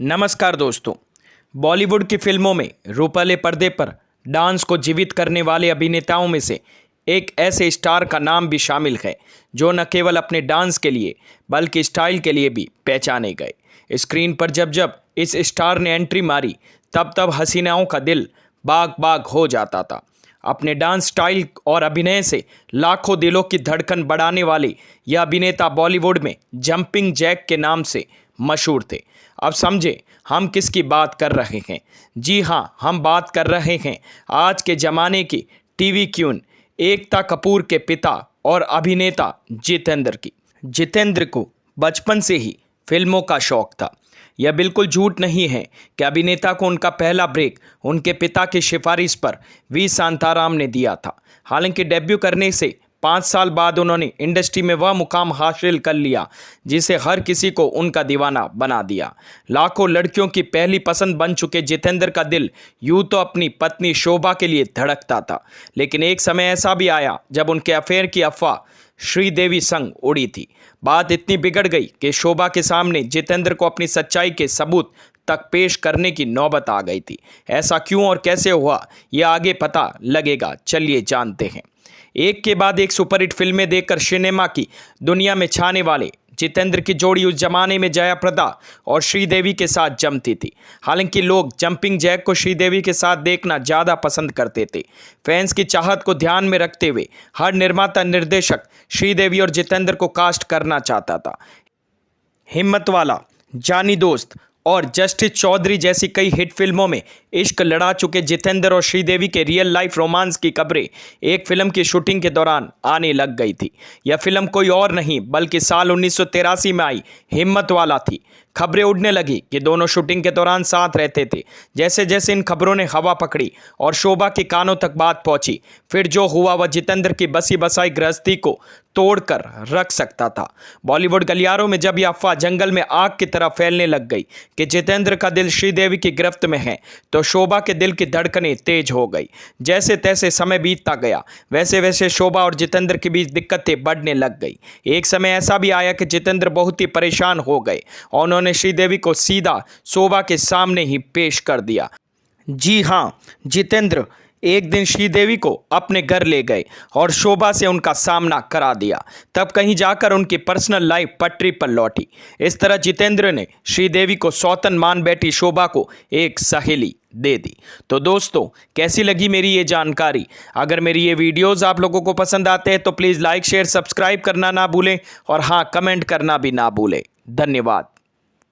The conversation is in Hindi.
नमस्कार दोस्तों। बॉलीवुड की फिल्मों में रूपले पर्दे पर डांस को जीवित करने वाले अभिनेताओं में से एक ऐसे स्टार का नाम भी शामिल है जो न केवल अपने डांस के लिए बल्कि स्टाइल के लिए भी पहचाने गए। स्क्रीन पर जब जब इस स्टार ने एंट्री मारी तब तब हसीनाओं का दिल बाग बाग हो जाता था। अपने डांस स्टाइल और अभिनय से लाखों दिलों की धड़कन बढ़ाने वाले यह अभिनेता बॉलीवुड में जंपिंग जैक के नाम से मशहूर थे। अब समझे हम किसकी बात कर रहे हैं। जी हाँ, हम बात कर रहे हैं आज के ज़माने की टीवी क्वीन एकता कपूर के पिता और अभिनेता जितेंद्र की। जितेंद्र को बचपन से ही फिल्मों का शौक था। यह बिल्कुल झूठ नहीं है कि अभिनेता को उनका पहला ब्रेक उनके पिता की सिफारिश पर वी शांताराम ने दिया था। हालांकि डेब्यू करने से 5 साल बाद उन्होंने इंडस्ट्री में वह मुकाम हासिल कर लिया जिसे हर किसी को उनका दीवाना बना दिया। लाखों लड़कियों की पहली पसंद बन चुके जितेंद्र का दिल यूं तो अपनी पत्नी शोभा के लिए धड़कता था, लेकिन एक समय ऐसा भी आया जब उनके अफेयर की अफवाह श्रीदेवी संग उड़ी थी। बात इतनी बिगड़ गई कि शोभा के सामने जितेंद्र को अपनी सच्चाई के सबूत तक पेश करने की नौबत आ गई थी। ऐसा क्यों और कैसे हुआ, यह आगे पता लगेगा। चलिए जानते हैं। एक के बाद एक सुपरहिट फिल्में देखकर सिनेमा की दुनिया में छाने वाले जितेंद्र की जोड़ी उस जमाने में जया प्रदा और श्रीदेवी के साथ जमती थी। हालांकि लोग जंपिंग जैक को श्रीदेवी के साथ देखना ज़्यादा पसंद करते थे। फैंस की चाहत को ध्यान में रखते हुए हर निर्माता निर्देशक श्रीदेवी और जितेंद्र को कास्ट करना चाहता था। हिम्मत वाला, जानी दोस्त और जस्टिस चौधरी जैसी कई हिट फिल्मों में इश्क लड़ा चुके जितेंद्र और श्रीदेवी के रियल लाइफ रोमांस की खबरें एक फिल्म की शूटिंग के दौरान आने लग गई थी। यह फिल्म कोई और नहीं बल्कि साल 1983 में आई हिम्मत वाला थी। खबरें उड़ने लगी कि दोनों शूटिंग के दौरान साथ रहते थे। जैसे जैसे इन खबरों ने हवा पकड़ी और शोभा के कानों तक बात पहुंची, फिर जो हुआ वह जितेंद्र की बसी बसाई गृहस्थी को तोड़कर रख सकता था। बॉलीवुड गलियारों में जब यह अफवाह जंगल में आग की तरह फैलने लग गई कि जितेंद्र का दिल श्रीदेवी की गिरफ्त में है, तो शोभा के दिल की धड़कनें तेज हो गई। जैसे तैसे समय बीतता गया, वैसे वैसे शोभा और जितेंद्र के बीच दिक्कतें बढ़ने लग गई। एक समय ऐसा भी आया कि जितेंद्र बहुत ही परेशान हो गए और उन्होंने श्रीदेवी को सीधा शोभा के सामने ही पेश कर दिया। जी हाँ, जितेंद्र एक दिन श्रीदेवी को अपने घर ले गए और शोभा से उनका सामना करा दिया। तब कहीं जाकर उनकी पर्सनल लाइफ पटरी पर लौटी। इस तरह जितेंद्र ने श्रीदेवी को सौतन मान बैठी शोभा को एक सहेली दे दी। तो दोस्तों, कैसी लगी मेरी ये जानकारी? अगर मेरी ये वीडियोस आप लोगों को पसंद आते हैं तो प्लीज़ लाइक शेयर सब्सक्राइब करना ना भूलें और हाँ, कमेंट करना भी ना भूलें। धन्यवाद।